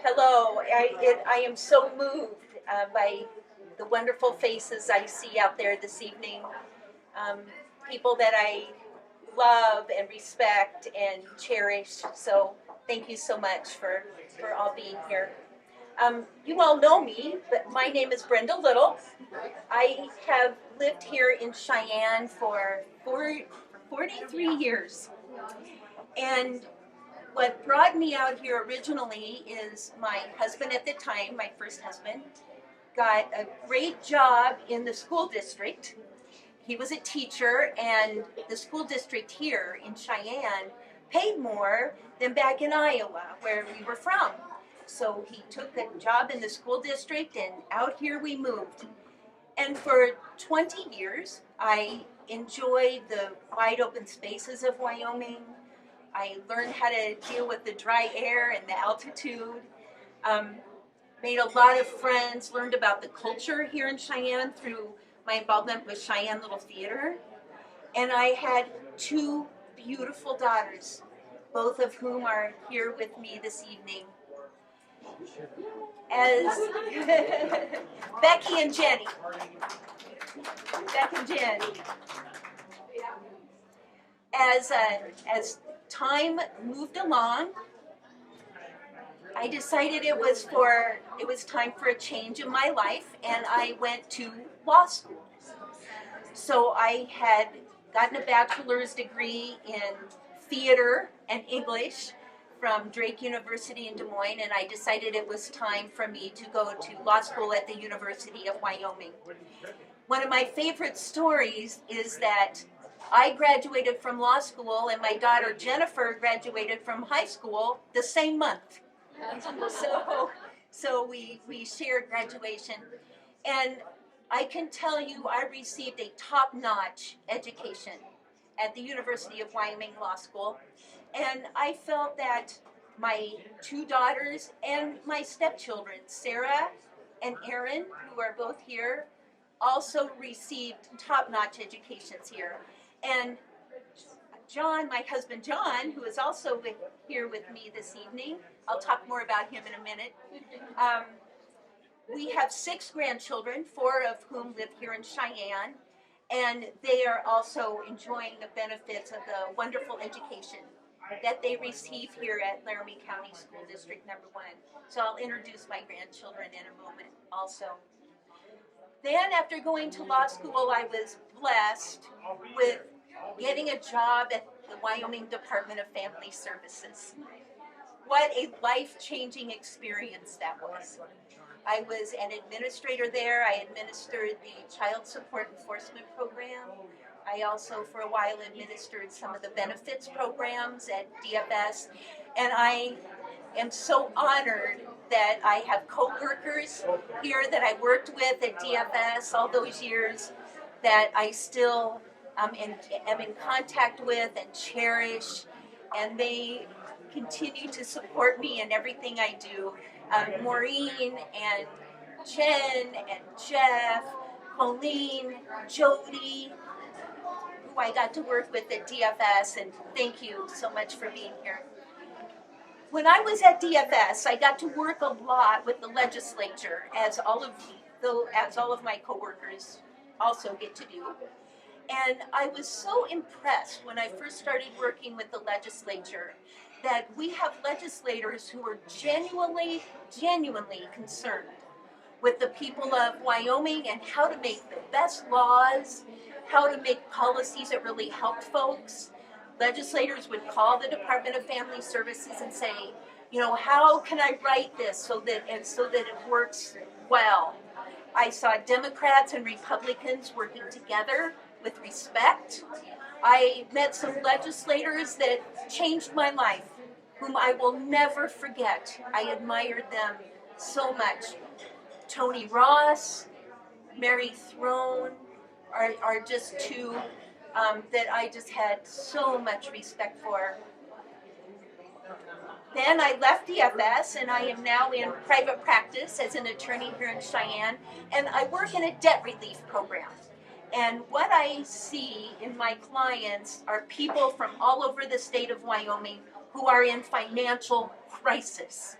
Hello. I am so moved by the wonderful faces I see out there this evening. Um, People that I love and respect and cherish. So thank you so much for all being here. You all know me, but my name is Brenda Lyttle. I have lived here in Cheyenne for 43 years. And what brought me out here originally is my husband at the time, my first husband, got a great job in the school district. He was a teacher, and the school district here in Cheyenne paid more than back in Iowa, where we were from. So he took a job in the school district, and out here we moved. And for 20 years, I enjoyed the wide open spaces of Wyoming. I learned how to deal with the dry air and the altitude. Um, Made a lot of friends, learned about the culture here in Cheyenne through my involvement with Cheyenne Little Theater. And I had two beautiful daughters, both of whom are here with me this evening. As Becky and Jenny. Becky and Jenny. As time moved along, I decided it was time for a change in my life, and I went to law school. So I had gotten a bachelor's degree in theater and English from Drake University in Des Moines, and I decided it was time for me to go to law school at the University of Wyoming. One of my favorite stories is that I graduated from law school and my daughter Jennifer graduated from high school the same month. So we shared graduation. And I can tell you I received a top-notch education at the University of Wyoming Law School. And I felt that my two daughters and my stepchildren, Sarah and Aaron, who are both here, also received top-notch educations here. And John, my husband John, who is also here with me this evening, I'll talk more about him in a minute. We have 6 grandchildren, 4 of whom live here in Cheyenne, and they are also enjoying the benefits of the wonderful education that they receive here at Laramie County School District Number 1. So I'll introduce my grandchildren in a moment also. Then after going to law school, I was blessed with getting a job at the Wyoming Department of Family Services. What a life-changing experience that was. I was an administrator there. I administered the Child Support Enforcement Program. I also, for a while, administered some of the benefits programs at DFS. And I am so honored that I have coworkers here that I worked with at DFS all those years that I still am in contact with and cherish, and they continue to support me in everything I do. Maureen and Jen and Jeff, Colleen, Jody, who I got to work with at DFS, and thank you so much for being here. When I was at DFS, I got to work a lot with the legislature, as all of my coworkers also get to do. And I was so impressed when I first started working with the legislature that we have legislators who are genuinely concerned with the people of Wyoming and how to make the best laws, how to make policies that really help folks. Legislators would call the Department of Family Services and say, how can I write this so that it works well? I saw Democrats and Republicans working together with respect. I met some legislators that changed my life, whom I will never forget. I admired them so much. Tony Ross, Mary Throne are just two that I just had so much respect for. Then I left DFS, and I am now in private practice as an attorney here in Cheyenne, and I work in a debt relief program. And what I see in my clients are people from all over the state of Wyoming who are in financial crisis.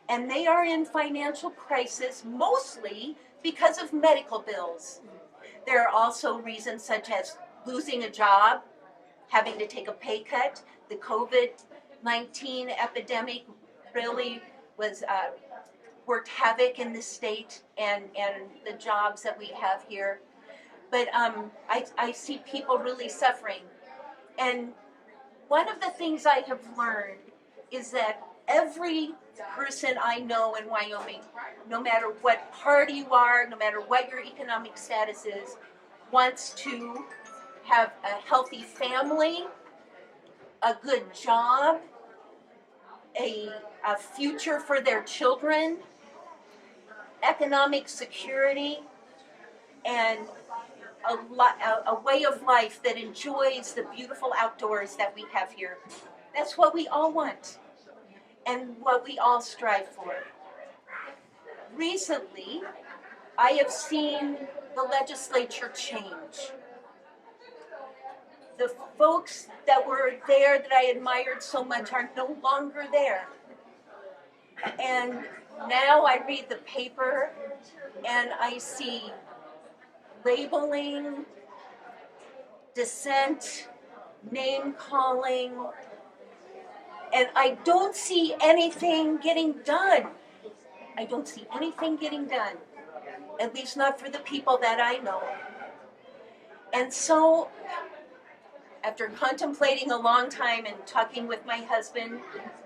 And they are in financial crisis mostly because of medical bills. There are also reasons such as losing a job, having to take a pay cut. The COVID-19 epidemic really was worked havoc in the state and the jobs that we have here. But I see people really suffering. And one of the things I have learned is that every person I know in Wyoming, no matter what party you are, no matter what your economic status is, wants to have a healthy family, a good job, a future for their children, economic security, and a way of life that enjoys the beautiful outdoors that we have here. That's what we all want and what we all strive for. Recently, I have seen the legislature change. The folks that were there that I admired so much are no longer there. And now I read the paper and I see labeling, dissent, name calling, and I don't see anything getting done. I don't see anything getting done, at least not for the people that I know. And so, after contemplating a long time and talking with my husband,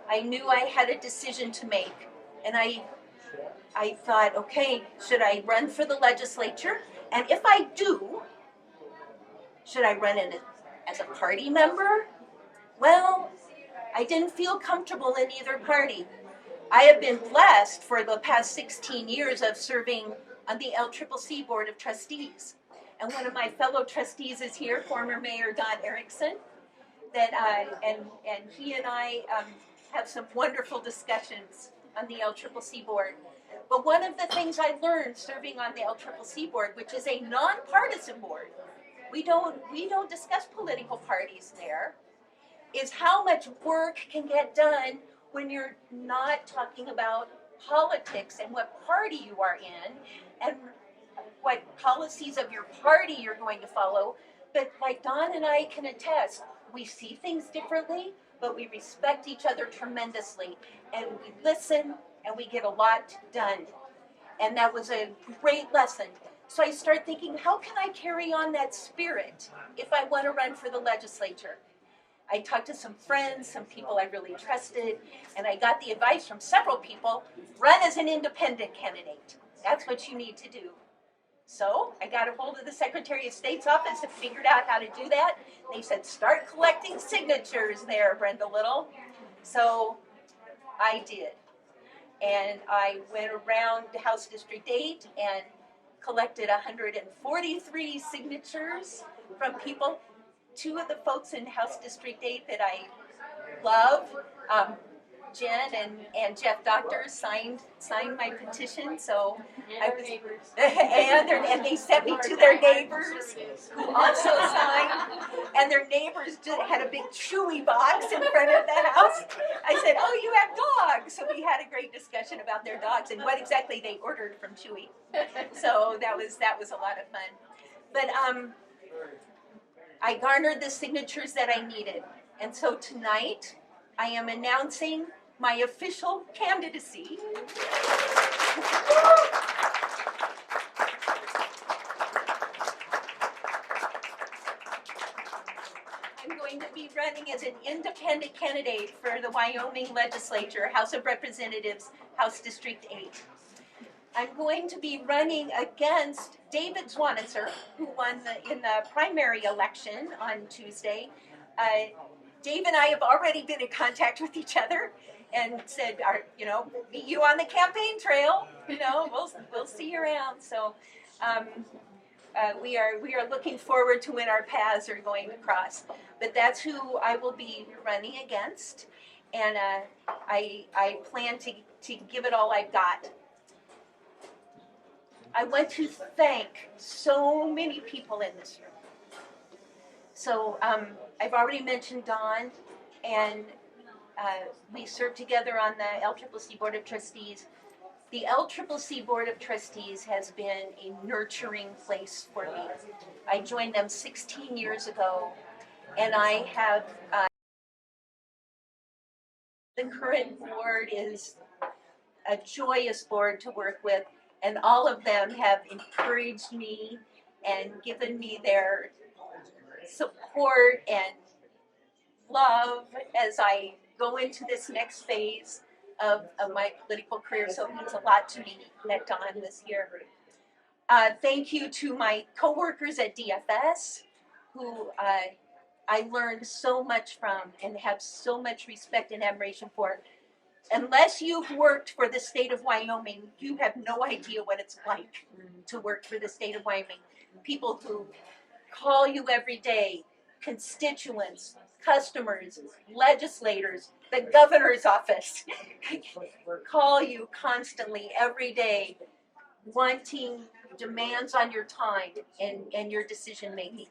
I knew I had a decision to make. And I thought, okay, should I run for the legislature? And if I do, should I run in as a party member? Well, I didn't feel comfortable in either party. I have been blessed for the past 16 years of serving on the LCCC Board of Trustees. And one of my fellow trustees is here, former Mayor Don Erickson, and he and I have some wonderful discussions on the LCCC board. But one of the things I learned serving on the LCCC board, which is a nonpartisan board, we don't discuss political parties there, is how much work can get done when you're not talking about politics and what party you are in and what policies of your party you're going to follow. But like Don and I can attest, we see things differently, but we respect each other tremendously, and we listen, and we get a lot done. And that was a great lesson. So I started thinking, how can I carry on that spirit if I want to run for the legislature? I talked to some friends, some people I really trusted, and I got the advice from several people, run as an independent candidate. That's what you need to do. So I got a hold of the Secretary of State's office and figured out how to do that. They said, start collecting signatures there, Brenda Lyttle. So I did. And I went around House District 8 and collected 143 signatures from people. Two of the folks in House District 8 that I love, Jen and Jeff Doctor, signed my petition. So I was, and they sent me to their neighbors who also signed. And their neighbors had a big Chewy box in front of the house. I said, "Oh, you have dogs." So we had a great discussion about their dogs and what exactly they ordered from Chewy. So that was a lot of fun. But I garnered the signatures that I needed. And so tonight, I am announcing my official candidacy. I'm going to be running as an independent candidate for the Wyoming Legislature, House of Representatives, House District 8. I'm going to be running against David Zwanitzer, who won in the primary election on Tuesday. Dave and I have already been in contact with each other and said, meet you on the campaign trail. We'll see you around. So we are looking forward to when our paths are going to cross. But that's who I will be running against, and I plan to give it all I've got. I want to thank so many people in this room. So I've already mentioned Dawn, and we serve together on the LCCC Board of Trustees. The LCCC Board of Trustees has been a nurturing place for me. I joined them 16 years ago, and I have, the current board is a joyous board to work with, and all of them have encouraged me and given me their support and love as I go into this next phase of my political career. So it means a lot to me that Dawn was here. Thank you to my coworkers at DFS, who I learned so much from and have so much respect and admiration for. Unless you've worked for the state of Wyoming, you have no idea what it's like to work for the state of Wyoming. People who call you every day, constituents, customers, legislators, the governor's office, call you constantly every day, wanting demands on your time and your decision making.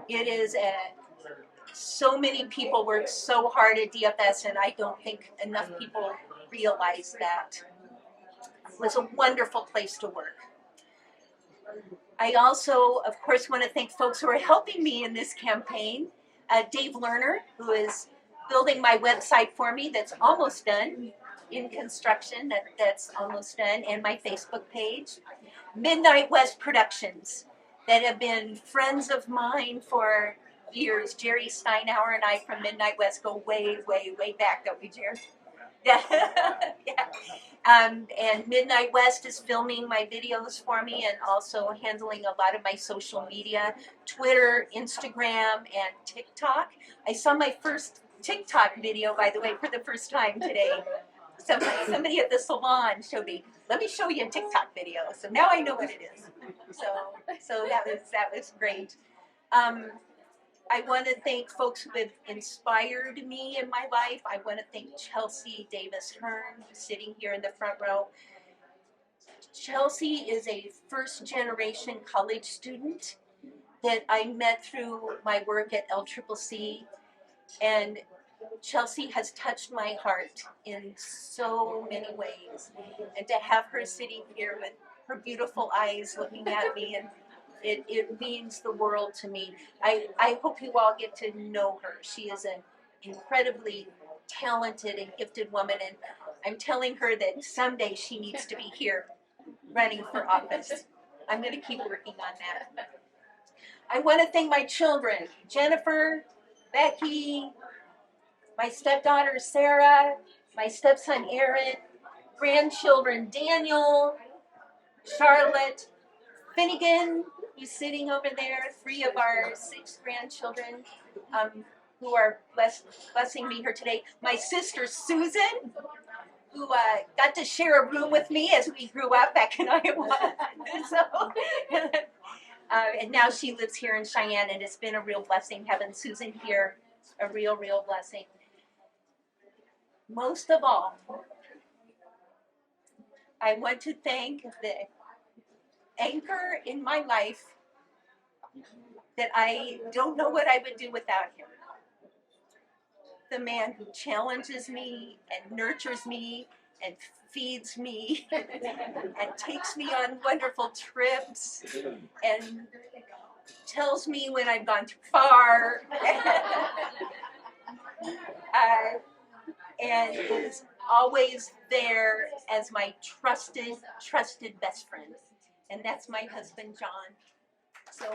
It is so many people work so hard at DFS, and I don't think enough people realize that. It was a wonderful place to work. I also, of course, want to thank folks who are helping me in this campaign. Dave Lerner, who is building my website for me, that's almost done, in construction, that's almost done, and my Facebook page. Midnight West Productions, that have been friends of mine for years. Jerry Steinhauer and I from Midnight West go way, way, way back, don't we, Jerry? Yeah. Yeah. And Midnight West is filming my videos for me and also handling a lot of my social media, Twitter, Instagram, and TikTok. I saw my first TikTok video, by the way, for the first time today. Somebody at the salon showed me, let me show you a TikTok video. So now I know what it is. So that was great. I want to thank folks who have inspired me in my life. I want to thank Chelsea Davis Hearn, who's sitting here in the front row. Chelsea is a first-generation college student that I met through my work at LCCC, and Chelsea has touched my heart in so many ways. And to have her sitting here with her beautiful eyes looking at me, and it means the world to me. I hope you all get to know her. She is an incredibly talented and gifted woman, and I'm telling her that someday she needs to be here running for office. I'm going to keep working on that. I want to thank my children, Jennifer, Becky, my stepdaughter Sarah, my stepson Aaron, grandchildren Daniel, Charlotte, Finnegan, who's sitting over there, 3 of our 6 grandchildren who are blessing me here today. My sister Susan, who got to share a room with me as we grew up back in Iowa. And now she lives here in Cheyenne, and it's been a real blessing having Susan here, a real, real blessing. Most of all, I want to thank the anchor in my life that I don't know what I would do without him. The man who challenges me and nurtures me and feeds me and takes me on wonderful trips and tells me when I've gone too far and is always there as my trusted best friend. And that's my husband, John. So